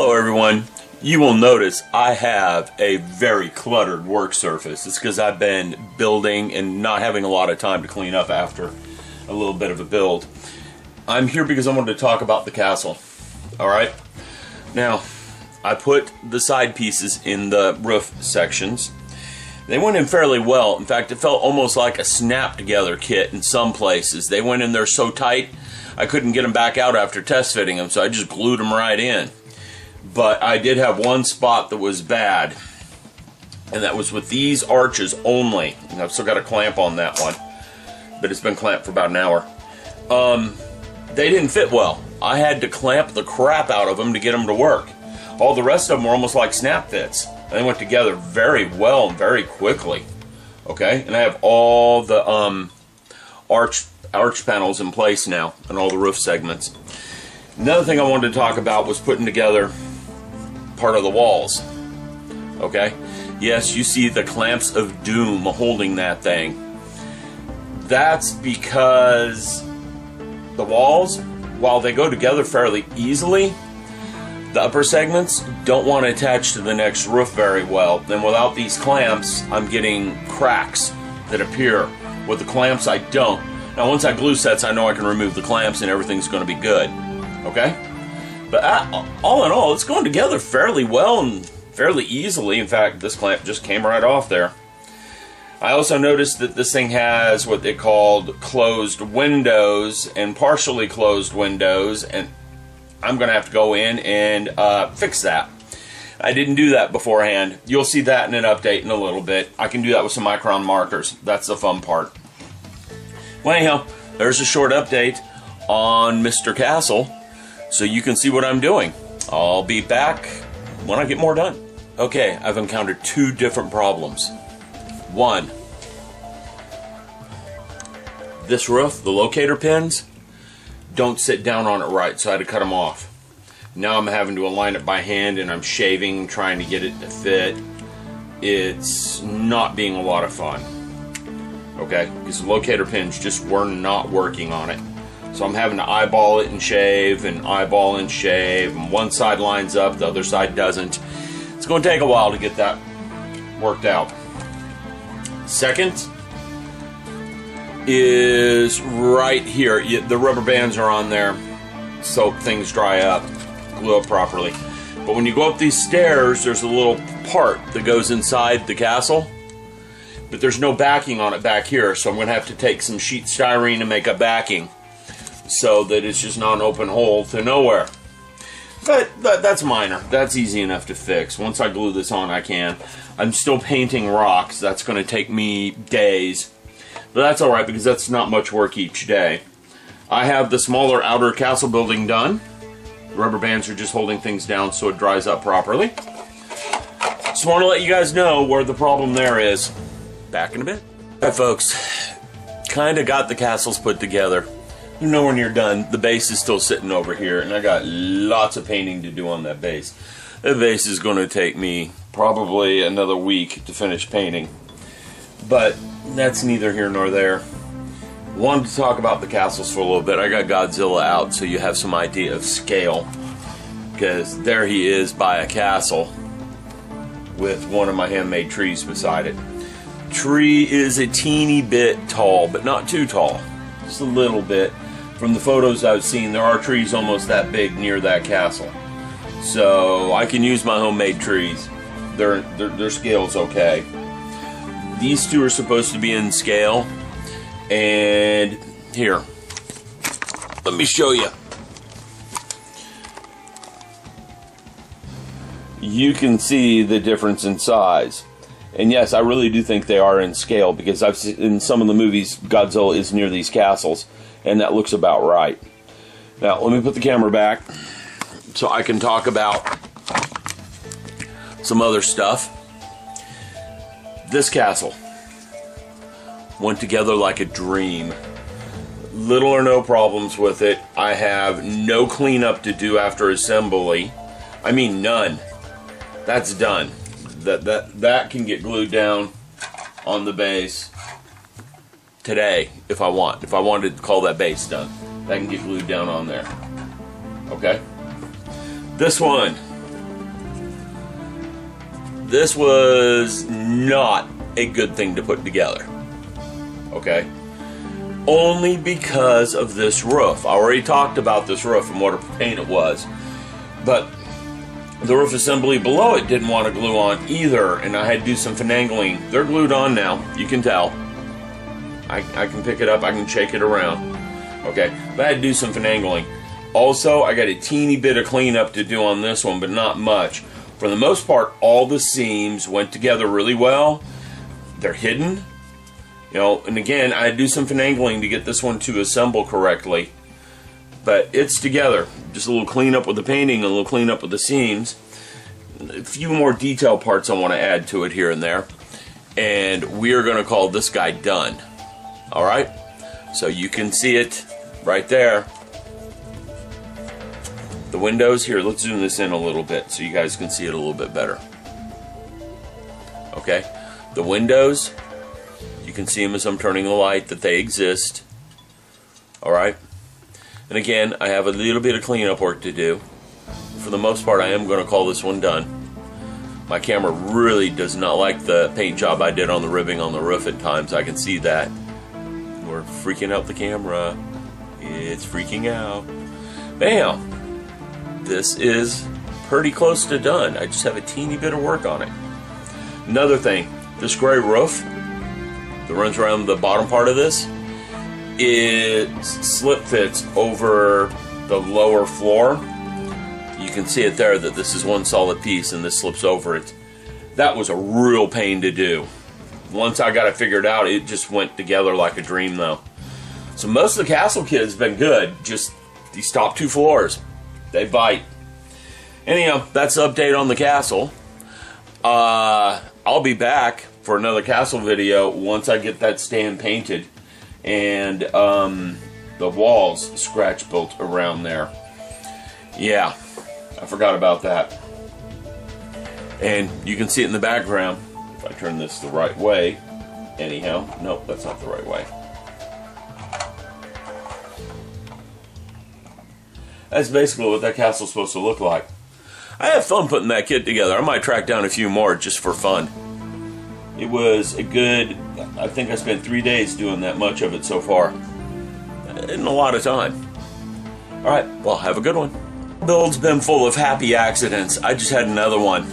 Hello everyone. You will notice I have a very cluttered work surface. It's because I've been building and not having a lot of time to clean up after a little bit of a build. I'm here because I wanted to talk about the castle. Alright? Now, I put the side pieces in the roof sections. They went in fairly well. In fact, it felt almost like a snap-together kit in some places. They went in there so tight, I couldn't get them back out after test fitting them, so I just glued them right in. But I did have one spot that was bad, and that was with these arches only. And I've still got a clamp on that one, but it's been clamped for about an hour. They didn't fit well. I had to clamp the crap out of them to get them to work. All the rest of them were almost like snap fits. They went together very well and very quickly. Okay, and I have all the arch panels in place now, and all the roof segments. Another thing I wanted to talk about was putting together part of the walls. Okay, yes, you see the clamps of doom holding that thing. That's because the walls, while they go together fairly easily, the upper segments don't want to attach to the next roof very well. And without these clamps, I'm getting cracks that appear. With the clamps, I don't. Now, once I glue sets, I know I can remove the clamps and everything's going to be good. Okay? But all in all, it's going together fairly well and fairly easily. In fact, this clamp just came right off there. I also noticed that this thing has what they called closed windows and partially closed windows, and I'm going to have to go in and fix that. I didn't do that beforehand. You'll see that in an update in a little bit. I can do that with some micron markers. That's the fun part. Well, anyhow, there's a short update on Mr. Castle, so you can see what I'm doing. I'll be back when I get more done. Okay, I've encountered two different problems. One, this roof, the locator pins, don't sit down on it right, so I had to cut them off. Now I'm having to align it by hand, and I'm shaving, trying to get it to fit. It's not being a lot of fun. Okay, because the locator pins just were not working on it. So I'm having to eyeball it and shave, and eyeball and shave, and one side lines up, the other side doesn't. It's going to take a while to get that worked out. Second is right here. The rubber bands are on there so things dry up, glue up properly. But when you go up these stairs, there's a little part that goes inside the castle, but there's no backing on it back here, so I'm going to have to take some sheet styrene and make a backing so that it's just not an open hole to nowhere. But that's minor. That's easy enough to fix. Once I glue this on, I can. I'm still painting rocks. That's going to take me days. But that's alright, because that's not much work each day. I have the smaller outer castle building done. The rubber bands are just holding things down so it dries up properly. Just want to let you guys know where the problem there is. Back in a bit. Alright folks, kind of got the castles put together. You're nowhere near done. The base is still sitting over here, and I got lots of painting to do on that base. The base is going to take me probably another week to finish painting. But that's neither here nor there. Wanted to talk about the castles for a little bit. I got Godzilla out so you have some idea of scale. Because there he is by a castle with one of my handmade trees beside it. Tree is a teeny bit tall, but not too tall. Just a little bit. From the photos I've seen, there are trees almost that big near that castle. So I can use my homemade trees. Their scale's okay. These two are supposed to be in scale. And here, let me show you. You can see the difference in size. And yes, I really do think they are in scale, because I've seen in some of the movies Godzilla is near these castles, and that looks about right. Now, let me put the camera back so I can talk about some other stuff. This castle went together like a dream. Little or no problems with it. I have no cleanup to do after assembly. I mean, none. That's done. That can get glued down on the base today if I want. If I wanted to call that base done, that can get glued down on there. Okay? This one this was not a good thing to put together. Okay? Only because of this roof. I already talked about this roof and what a pain it was. But the roof assembly below it didn't want to glue on either, and I had to do some finagling. They're glued on now, you can tell. I can pick it up, I can shake it around. Okay, but I had to do some finagling. Also, I got a teeny bit of cleanup to do on this one, but not much. For the most part, all the seams went together really well. They're hidden. You know, and again, I had to do some finagling to get this one to assemble correctly. But it's together. Just a little cleanup with the painting, a little cleanup with the seams. A few more detail parts I want to add to it here and there. And we are going to call this guy done. Alright? So you can see it right there. The windows here, let's zoom this in a little bit so you guys can see it a little bit better. Okay? The windows, you can see them as I'm turning the light, that they exist. Alright? And again, I have a little bit of cleanup work to do. For the most part, I am going to call this one done. My camera really does not like the paint job I did on the ribbing on the roof at times. I can see that. We're freaking out the camera. It's freaking out. Bam! This is pretty close to done. I just have a teeny bit of work on it. Another thing, this gray roof that runs around the bottom part of this, it slip fits over the lower floor. You can see it there that this is one solid piece and this slips over it. That was a real pain to do. Once I got it figured out, it just went together like a dream though. So most of the Castle kit has been good, just these top two floors, they bite. Anyhow, that's the update on the Castle. I'll be back for another Castle video once I get that stand painted and the walls scratch built around there. Yeah, I forgot about that. And you can see it in the background if I turn this the right way. Anyhow, nope, that's not the right way. That's basically what that castle's supposed to look like. I had fun putting that kit together. I might track down a few more just for fun. It was a good, I think I spent 3 days doing that much of it so far. In a lot of time. Alright, well, have a good one. Build's been full of happy accidents. I just had another one.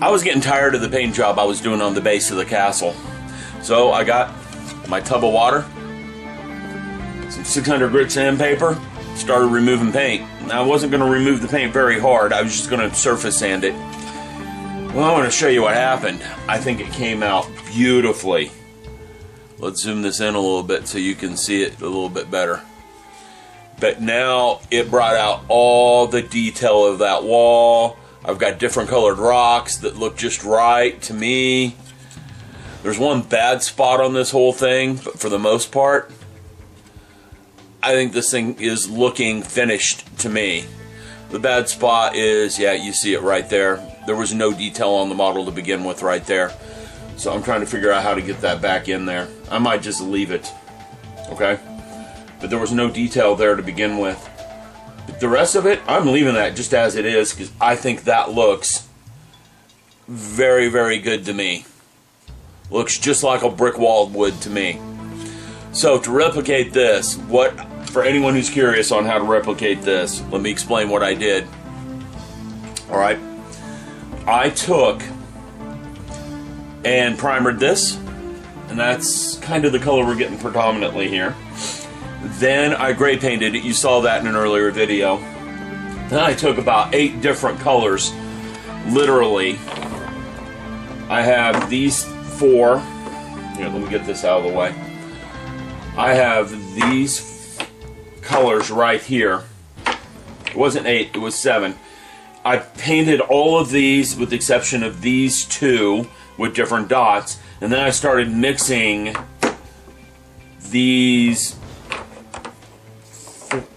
I was getting tired of the paint job I was doing on the base of the castle. So I got my tub of water, some 600 grit sandpaper, started removing paint. Now I wasn't going to remove the paint very hard, I was just going to surface sand it. Well, I want to show you what happened. I think it came out beautifully. Let's zoom this in a little bit so you can see it a little bit better. But now it brought out all the detail of that wall. I've got different colored rocks that look just right to me. There's one bad spot on this whole thing, but for the most part, I think this thing is looking finished to me. The bad spot is, yeah, you see it right there. There was no detail on the model to begin with right there. So I'm trying to figure out how to get that back in there. I might just leave it, okay? But there was no detail there to begin with. But the rest of it, I'm leaving that just as it is because I think that looks very, very good to me. Looks just like a brick wall would to me. So to replicate this, for anyone who's curious on how to replicate this, let me explain what I did. Alright, I took and primered this, and that's kind of the color we're getting predominantly here. Then I gray painted it, you saw that in an earlier video. Then I took about 8 different colors, literally. I have these 4, here, let me get this out of the way. I have these colors right here. It wasn't 8, it was 7. I painted all of these with the exception of these 2 with different dots, and then I started mixing these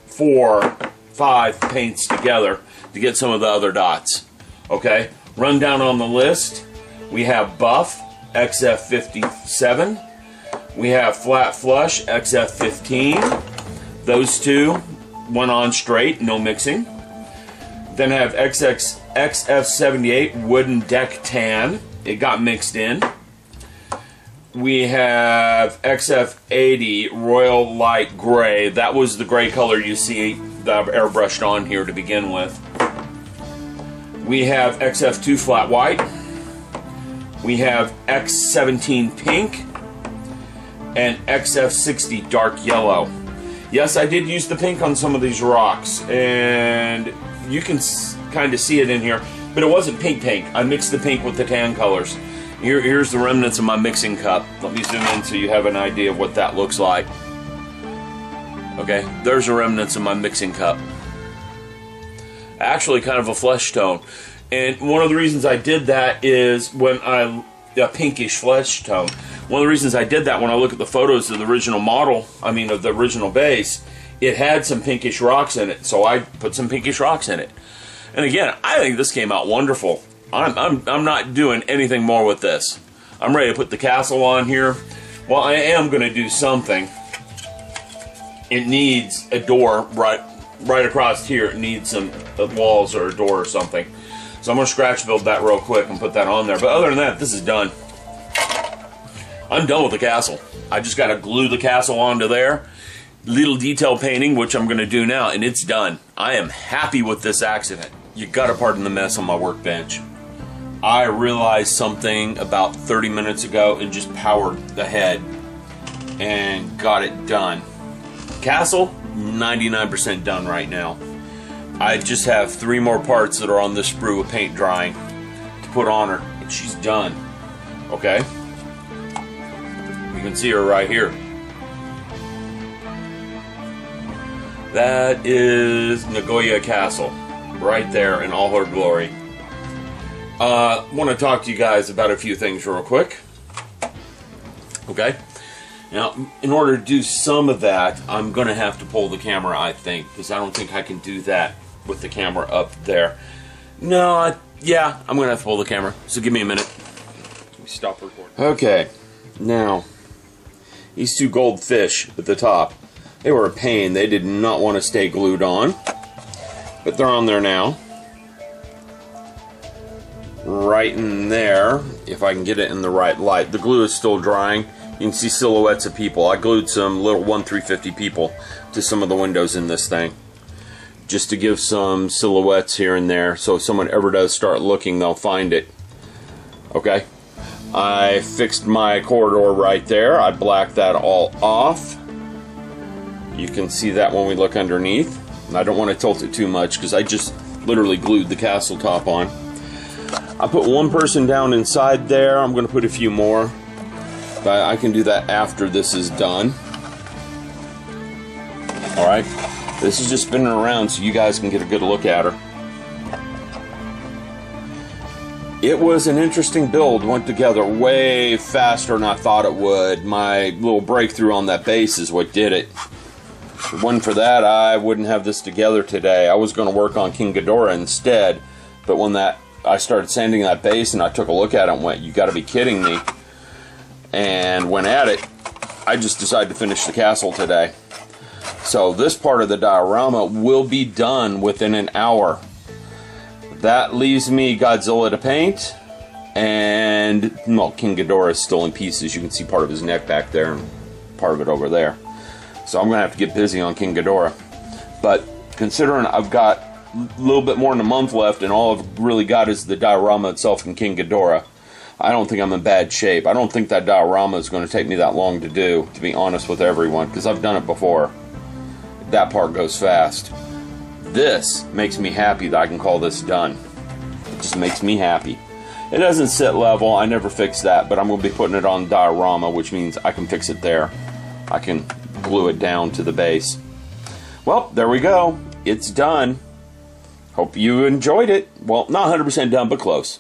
4, 5 paints together to get some of the other dots. Okay, run down on the list. We have Buff XF57. We have Flat Flush XF15. Those 2 went on straight, no mixing. Then I have XF78 Wooden Deck Tan. It got mixed in. We have XF80 Royal Light Gray. That was the gray color you see that I've airbrushed on here to begin with. We have XF2 Flat White. We have X17 Pink. And XF60 Dark Yellow. Yes, I did use the pink on some of these rocks, and you can kind of see it in here, but it wasn't pink. I mixed the pink with the tan colors. Here's the remnants of my mixing cup. Let me zoom in so you have an idea of what that looks like. Okay, there's the remnants of my mixing cup. Actually kind of a flesh tone. And one of the reasons I did that is when a pinkish flesh tone. One of the reasons I did that, when I look at the photos of the original model, of the original base, it had some pinkish rocks in it, so I put some pinkish rocks in it. And again, I think this came out wonderful. I'm not doing anything more with this. I'm ready to put the castle on here. Well, I am going to do something. It needs a door right across here. It needs some walls or a door or something. So I'm going to scratch build that real quick and put that on there. But other than that, this is done. I'm done with the castle. I just got to glue the castle onto there. Little detail painting, which I'm going to do now, and it's done. I am happy with this accident. You got to pardon the mess on my workbench. I realized something about 30 minutes ago and just powered ahead and got it done. Castle, 99% done right now. I just have 3 more parts that are on this sprue of paint drying to put on her, and she's done. Okay? You can see her right here. That is Nagoya Castle, right there in all her glory. Want to talk to you guys about a few things real quick. Okay? Now, in order to do some of that, I'm going to have to pull the camera, I think, because I don't think I can do that with the camera up there. No, yeah, I'm going to have to pull the camera, so give me a minute. Let me stop recording. Okay, now, these 2 goldfish at the top, they were a pain. They did not want to stay glued on, but they're on there now. Right in there, if I can get it in the right light. The glue is still drying. You can see silhouettes of people. I glued some little 1-350 people to some of the windows in this thing, just to give some silhouettes here and there, so if someone ever does start looking, they'll find it. Okay? I fixed my corridor right there. I blacked that all off. You can see that when we look underneath. And I don't want to tilt it too much because I just literally glued the castle top on. I put 1 person down inside there. I'm going to put a few more. But I can do that after this is done. Alright. This is just spinning around so you guys can get a good look at her. It was an interesting build. Went together way faster than I thought it would. My little breakthrough on that base is what did it. If it wasn't for that, I wouldn't have this together today. I was going to work on King Ghidorah instead, but when I started sanding that base and I took a look at it and went, you got to be kidding me, and went at it, I just decided to finish the castle today. So this part of the diorama will be done within an hour. That leaves me Godzilla to paint, and well, King Ghidorah is still in pieces. You can see part of his neck back there and part of it over there. So I'm going to have to get busy on King Ghidorah. But considering I've got a little bit more than a month left and all I've really got is the diorama itself and King Ghidorah, I don't think I'm in bad shape. I don't think that diorama is going to take me that long to do, to be honest with everyone, because I've done it before. That part goes fast. This makes me happy that I can call this done. It just makes me happy. It doesn't sit level. I never fix that, but I'm going to be putting it on diorama, which means I can fix it there. I can glue it down to the base. Well, there we go. It's done. Hope you enjoyed it. Well, not 100% done, but close.